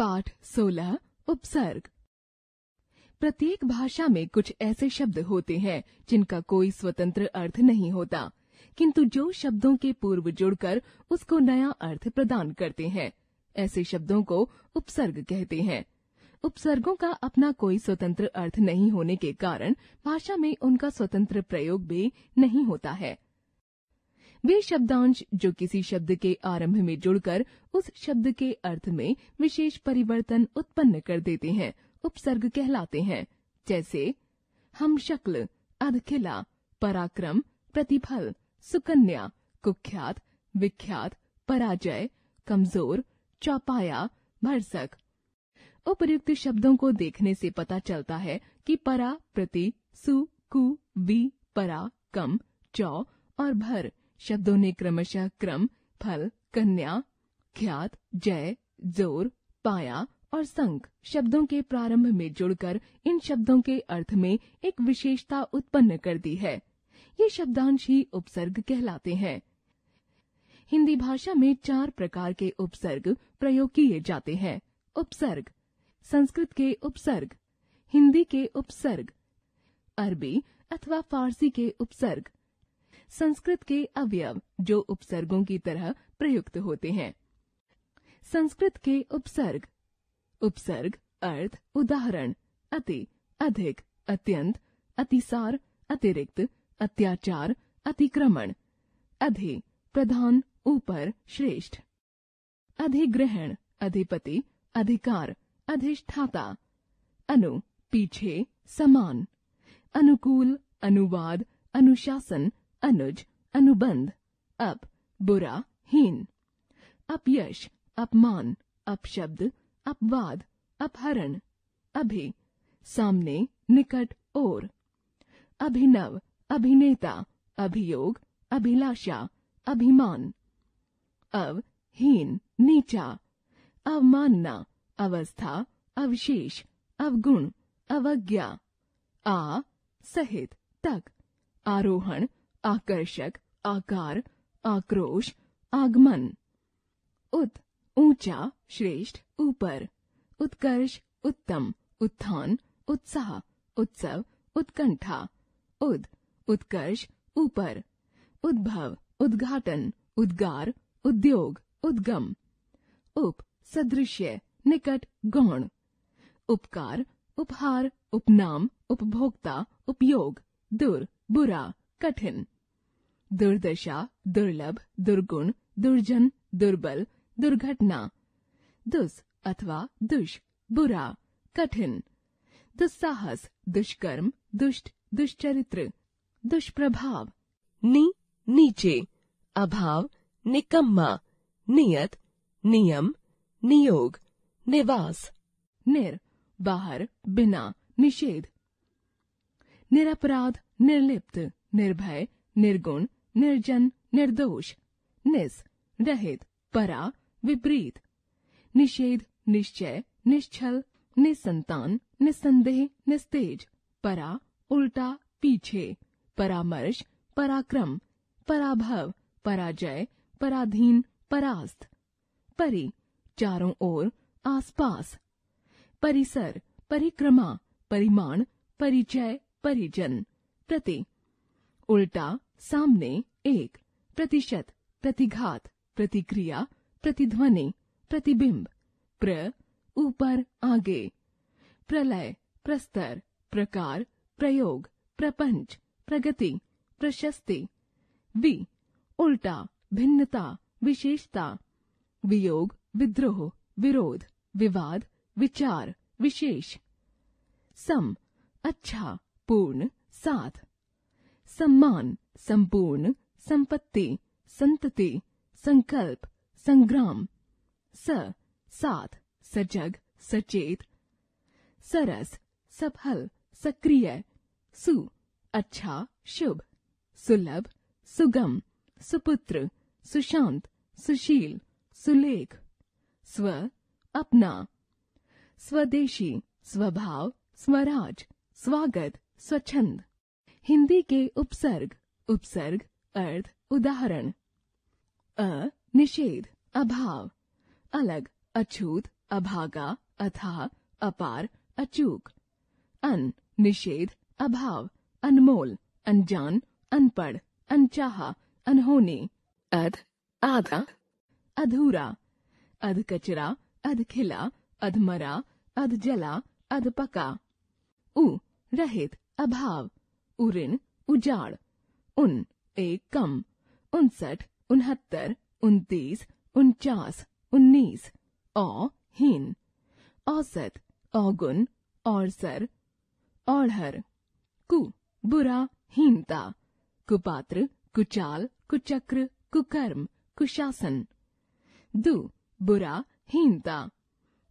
पाठ 16 उपसर्ग। प्रत्येक भाषा में कुछ ऐसे शब्द होते हैं जिनका कोई स्वतंत्र अर्थ नहीं होता, किंतु जो शब्दों के पूर्व जुड़कर उसको नया अर्थ प्रदान करते हैं, ऐसे शब्दों को उपसर्ग कहते हैं। उपसर्गों का अपना कोई स्वतंत्र अर्थ नहीं होने के कारण भाषा में उनका स्वतंत्र प्रयोग भी नहीं होता है। वे शब्दांश जो किसी शब्द के आरंभ में जुड़कर उस शब्द के अर्थ में विशेष परिवर्तन उत्पन्न कर देते हैं, उपसर्ग कहलाते हैं। जैसे हमशक्ल, अधखिला, पराक्रम, प्रतिफल, सुकन्या, कुख्यात, विख्यात, पराजय, कमजोर, चौपाया, भरसक। उपर्युक्त शब्दों को देखने से पता चलता है कि परा, प्रति, सु, कु, वि, परा, कम, चौ और भर शब्दों ने क्रमशः क्रम, फल, कन्या, ख्यात, जय, जोर, पाया और संक शब्दों के प्रारंभ में जुड़कर इन शब्दों के अर्थ में एक विशेषता उत्पन्न कर दी है। ये शब्दांश ही उपसर्ग कहलाते हैं। हिंदी भाषा में 4 प्रकार के उपसर्ग प्रयोग किए जाते हैं। उपसर्ग, संस्कृत के उपसर्ग, हिंदी के उपसर्ग, अरबी अथवा फारसी के उपसर्ग, संस्कृत के अवयव जो उपसर्गों की तरह प्रयुक्त होते हैं। संस्कृत के उपसर्ग। उपसर्ग अर्थ, उदाहरण, अति, अधिक, अत्यंत, अतिसार, अतिरिक्त, अत्याचार, अतिक्रमण। अधि, प्रधान, ऊपर, श्रेष्ठ। अधिग्रहण, अधिपति, अधिकार, अधिष्ठाता। अनु, पीछे, समान। अनुकूल, अनुवाद, अनुशासन, अनुज, अनुबंध। अप, बुरा, हीन। अपयश, अपमान, अपशब्द, अपवाद, अपहरण। अभि, सामने, निकट, ओर। अभिनव, अभिनेता, अभियोग, अभिलाषा, अभिमान। अव, हीन, नीचा। अवमानना, अवस्था, अवशेष, अवगुण, अवज्ञा। आ, सहित, तक। आरोहण, आकर्षक, आकार, आक्रोश, आगमन। उत, ऊंचा, श्रेष्ठ, ऊपर। उत्कर्ष, उत्तम, उत्थान, उत्साह, उत्सव, उत्कंठा। उद, उत्कर्ष, ऊपर। उद्भव, उद्घाटन, उद्गार, उद्योग, उद्गम। उप, सदृश्य, निकट, गौण। उपकार, उपहार, उपनाम, उपभोक्ता, उपयोग। दुर, बुरा, कठिन। दुर्दशा, दुर्लभ, दुर्गुण, दुर्जन, दुर्बल, दुर्घटना। दुस अथवा दुष, बुरा, कठिन। दुस्साहस, दुष्कर्म, दुष्ट, दुष्चरित्र। दुष्प्रभाव। नि, नीचे। अभाव, निकम्मा। नियत, नियम, नियोग, निवास। निर, बाहर, बिना, निषेध। निरपराध, निर्लिप्त, निर्भय, निर्गुण, निर्जन, निर्दोष। निस, रहित, परा, विपरीत। निषेध, निश्चय, निश्चल, निसंतान, निसंदेह, निस्तेज। परा, उल्टा, पीछे। परामर्श, पराक्रम, पराभव, पराजय, पराधीन, परास्त। परि, चारों ओर, आसपास। परिसर, परिक्रमा, परिमाण, परिचय, परिजन। प्रति, उल्टा, सामने, एक। प्रतिशत, प्रतिघात, प्रतिक्रिया, प्रतिध्वनि, प्रतिबिंब। प्र, ऊपर, आगे। प्रलय, प्रस्तर, प्रकार, प्रयोग, प्रपंच, प्रगति, प्रशस्ति। वि, उल्टा, भिन्नता, विशेषता। वियोग, विद्रोह, विरोध, विवाद, विचार, विशेष। सम, अच्छा, पूर्ण, साथ। सम्मान, संपूर्ण, संपत्ति, संतति, संकल्प, संग्राम। स, साथ, सजग, सचेत। सरस, सफल, सक्रिय। सु, अच्छा, शुभ। सुलभ, सुगम, सुपुत्र, सुशांत, सुशील, सुलेख। स्व, अपना। स्वदेशी, स्वभाव, स्वराज, स्वागत, स्वच्छंद। हिंदी के उपसर्ग। उपसर्ग अर्थ, उदाहरण। अ, निषेध, अभाव। अलग, अछूत, अभागा, अथाह, अपार, अचूक। अन, निषेध, अभाव, अनमोल, अनजान, अनपढ़, अनचाहा, अनहोनी। अध, आधा, अधूरा, अध कचरा, अध खिला, अध मरा, अध जला, अध पका। उ, रहित, अभाव, उऋण, उजाड़। उन, एक कम, 59, 69, 29, 49, 19। औ, हीन। औसत, औगुन, औरसर, औढ़र। कु, बुरा, हीनता। कुपात्र, कुचाल, कुचक्र, कुकर्म, कुशासन। दु, बुरा, हीनता।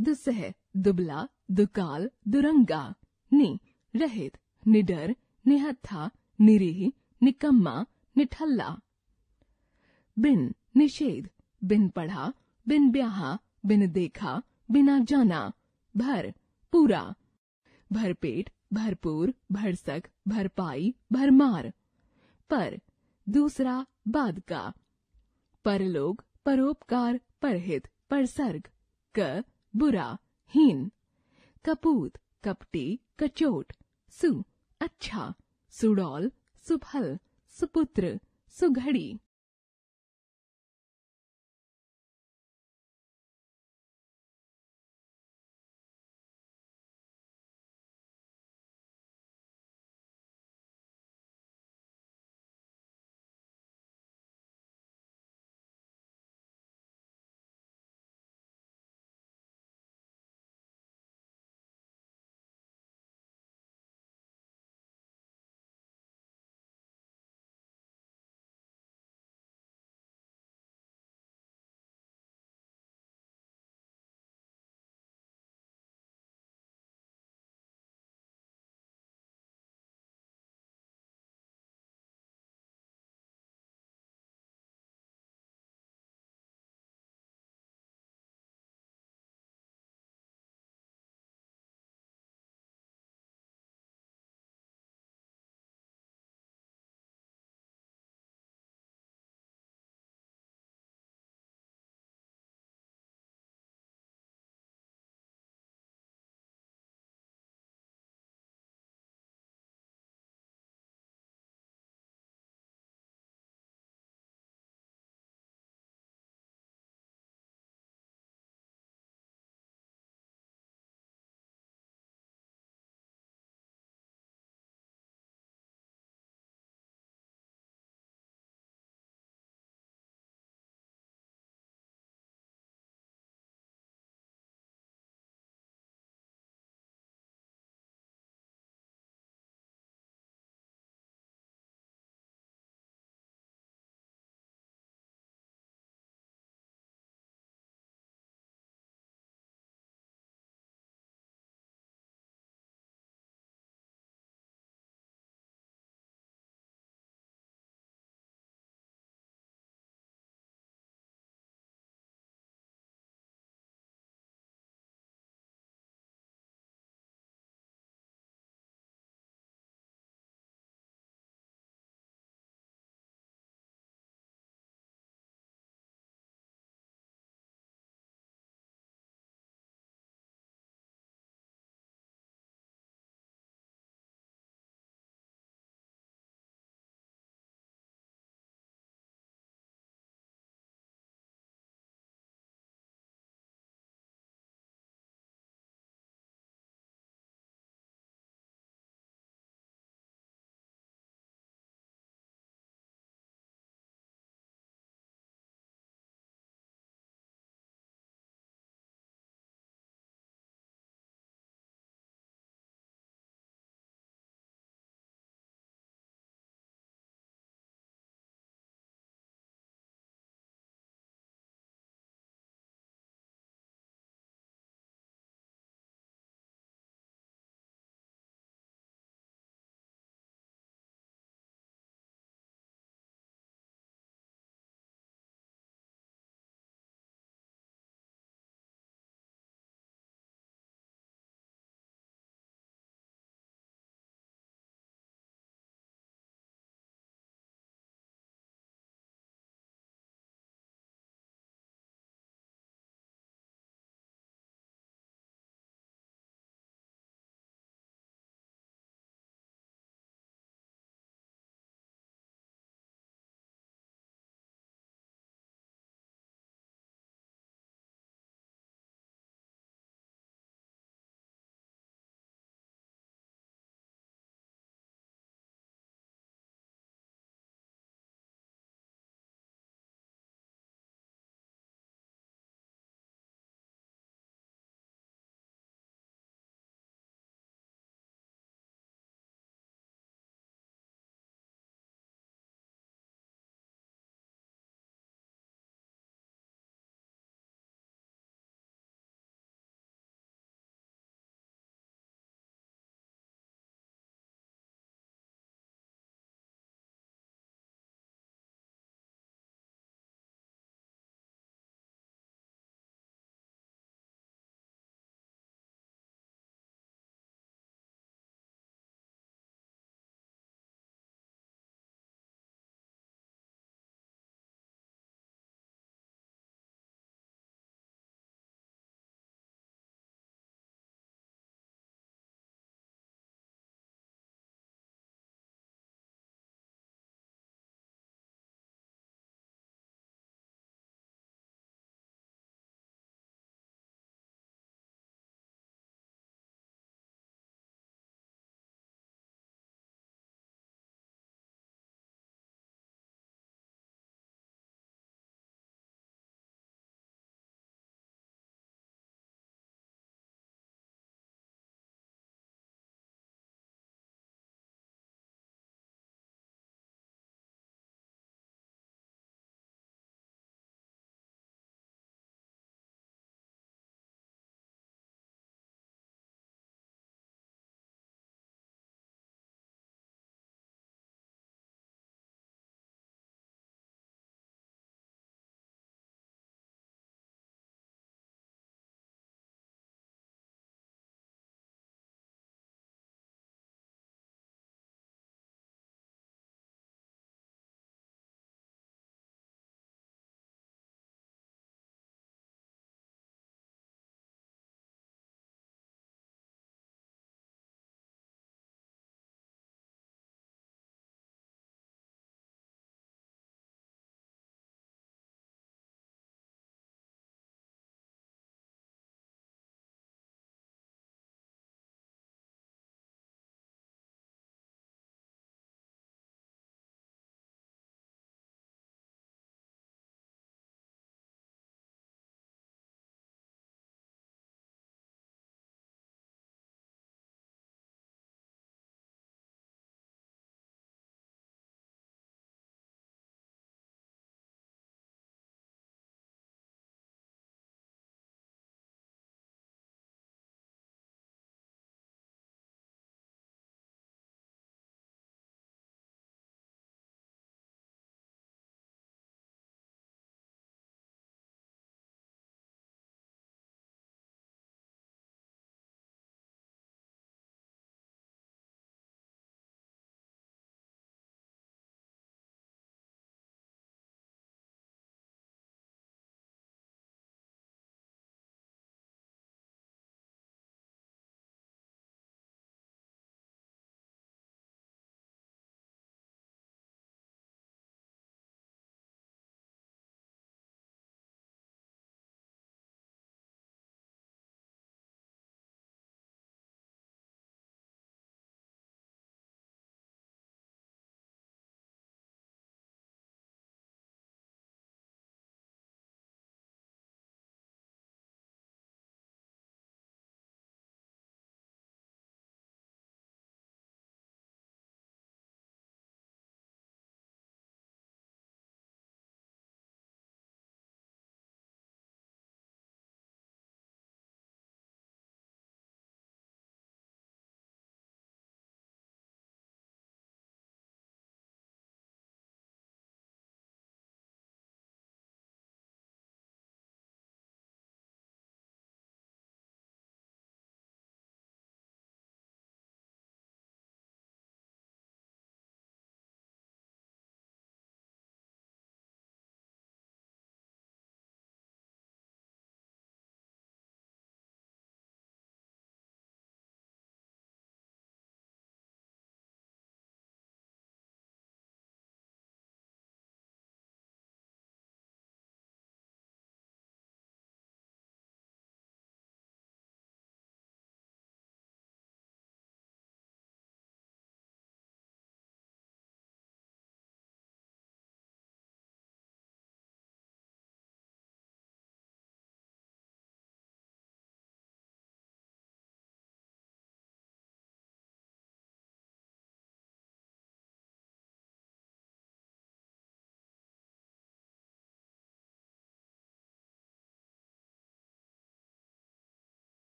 दुस्सह, दुबला, दुकाल, दुरंगा। नि, रहित, निडर, निहत्था, निरीह, निकम्मा, निठल्ला। बिन, निषेध, बिन पढ़ा, बिन ब्याहा, बिन देखा, बिना जाना। भर, पूरा। भरपेट, भरपूर, भरसक, भरपाई, भरमार। पर, दूसरा, बाद का। परलोक, परोपकार, परहित, परसर्ग। क, बुरा, हीन। कपूत, कपटी, कचोट। सु, अच्छा, सुडौल, सुफल, सुपुत्र, सुघड़ी।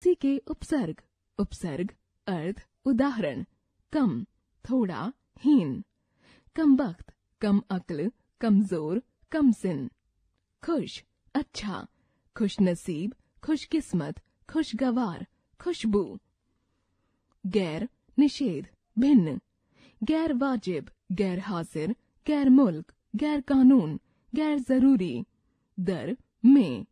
सी के उपसर्ग। उपसर्ग अर्थ उदाहरण कम, थोड़ा, हीन। कम वक्त, कम अक्ल, कमजोर, कम सिन। खुश, अच्छा, खुश नसीब, खुशकिस्मत, खुशगवार, खुशबू। गैर, निषेध, भिन्न। गैर वाजिब, गैर हाजिर, गैर मुल्क, गैर कानून, गैर जरूरी। दर, में।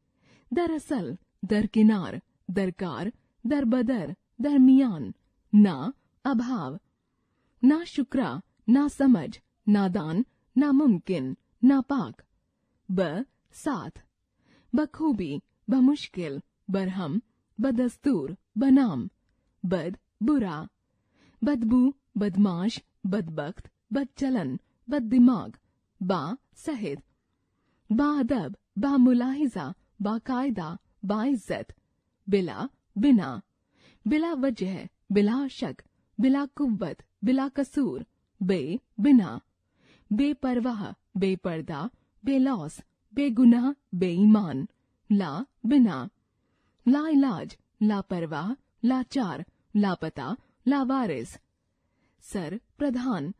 दरअसल, दरकिनार, दरकार, दरबदर, दरमियान। ना, अभाव। ना शुक्रा, ना समझ, नादान, नामुमकिन, नापाक। ब, साथ। बखूबी, बमुश्किल, बरहम, बदस्तूर, बनाम। बद, बुरा। बदबू, बदमाश, बदबख्त, बदचलन, बददिमाग। बा, सहित। बाअदब, बामुलाहिजा, बाकायदा, बाइज्जत। बिला, बिना। बिला वजह, बिला शक, बिला कुव्वत, बिला कसूर। बे, बिना। बेपरवाह, बेपर्दा, बेलौस, बेगुनाह, बेईमान। ला, बिना। लाइलाज, लापरवाह, लाचार, लापता, लावारिस। सर, प्रधान।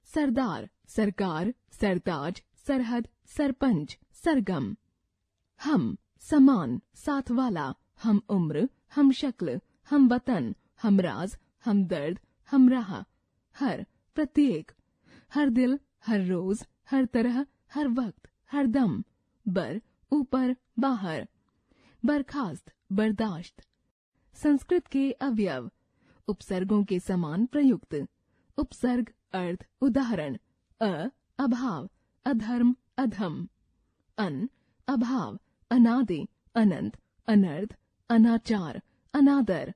सरदार, सरकार, सरताज, सरहद, सरपंच, सरगम। हम, समान, साथ वाला, हम उम्र, हम शक्ल, हम वतन, हमराज, हमदर्द, हमराह। हर, प्रत्येक। हर दिल, हर रोज, हर तरह, हर वक्त, हर दम। बर, ऊपर, बाहर। बर्खास्त, बर्दाश्त। संस्कृत के अवयव। उपसर्गों के समान प्रयुक्त। उपसर्ग अर्थ उदाहरण अभाव, अधर्म, अधम। अन, अभाव, अनादि, अनंत, अनर्थ, अनाचार, अनादर।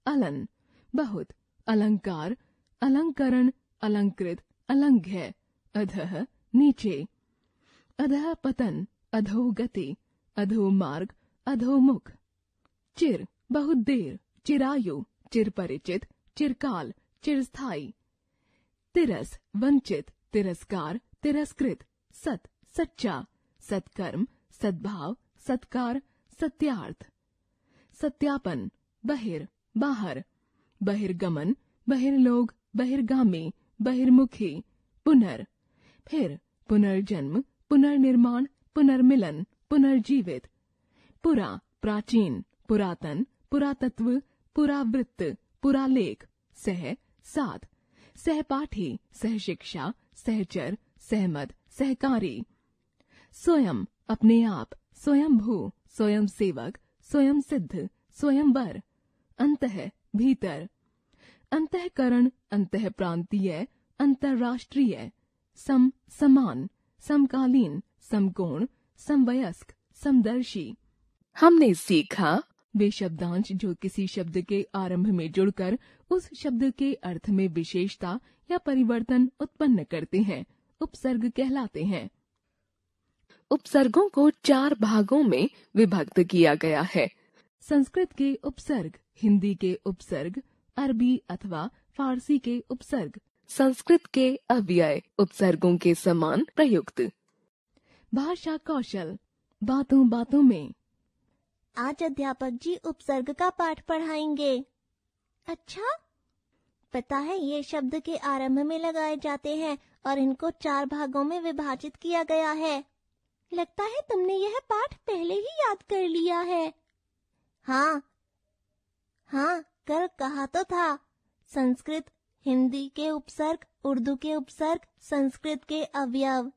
अलन, बहुत, अलंकार, अलंकरण, अलंकृत, अलंघ्य। अधः, नीचे। अधः पतन, अधोगति, अधोमार्ग, अधोमुख। चिर, बहुत देर, चिरायु, चिरपरिचित, चिरकाल, चिरस्थायी। तिरस, वंचित, तिरस्कार, तिरस्कृत। सत, सच्चा, सत्कर्म, सद्भाव, सत्कार, सत्यार्थ। सत्यापन, बहिर, बाहर। बहिर्गमन, बहिर्लोक, बहिर्गामी, बहिर्मुखी। पुनर, फिर, पुनर्जन्म, पुनर्निर्माण, पुनर्मिलन, पुनर्जीवित। पुरा, प्राचीन, पुरातन, पुरातत्व, पुरावृत्त, पुरालेख। सह, साथ। सहपाठी, सहशिक्षा, सहचर, सहमत, सहकारी। स्वयं, अपने आप, स्वयंभू, स्वयं सेवक, स्वयं सिद्ध, स्वयंवर। अंतः, भीतर। अंतःकरण, अंतःप्रांतीय, अंतर्राष्ट्रीय। सम, समान, समकालीन, समकोण, समवयस्क, समदर्शी। हमने सीखा वे शब्दांश जो किसी शब्द के आरंभ में जुड़कर उस शब्द के अर्थ में विशेषता या परिवर्तन उत्पन्न करते हैं, उपसर्ग कहलाते हैं। उपसर्गों को 4 भागों में विभक्त किया गया है। संस्कृत के उपसर्ग, हिंदी के उपसर्ग, अरबी अथवा फारसी के उपसर्ग। संस्कृत के अव्यय उपसर्गों के समान प्रयुक्त। भाषा कौशल, बातों बातों में। आज अध्यापक जी उपसर्ग का पाठ पढ़ाएंगे। अच्छा, पता है ये शब्द के आरंभ में लगाए जाते हैं और इनको 4 भागों में विभाजित किया गया है। लगता है तुमने यह पाठ पहले ही याद कर लिया है। हाँ, कल कहा तो था। संस्कृत, हिंदी के उपसर्ग, उर्दू के उपसर्ग, संस्कृत के अवयव।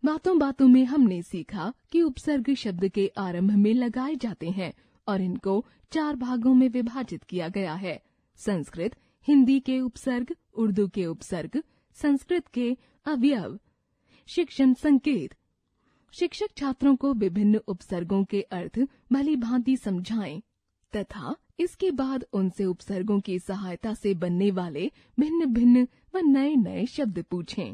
बातों बातों में हमने सीखा कि उपसर्ग शब्द के आरंभ में लगाए जाते हैं और इनको 4 भागों में विभाजित किया गया है। संस्कृत, हिंदी के उपसर्ग, उर्दू के उपसर्ग, संस्कृत के अवयव। शिक्षण संकेत। शिक्षक छात्रों को विभिन्न उपसर्गों के अर्थ भली भांति समझाएं तथा इसके बाद उनसे उपसर्गों की सहायता से बनने वाले भिन्न भिन्न व नए नए शब्द पूछें।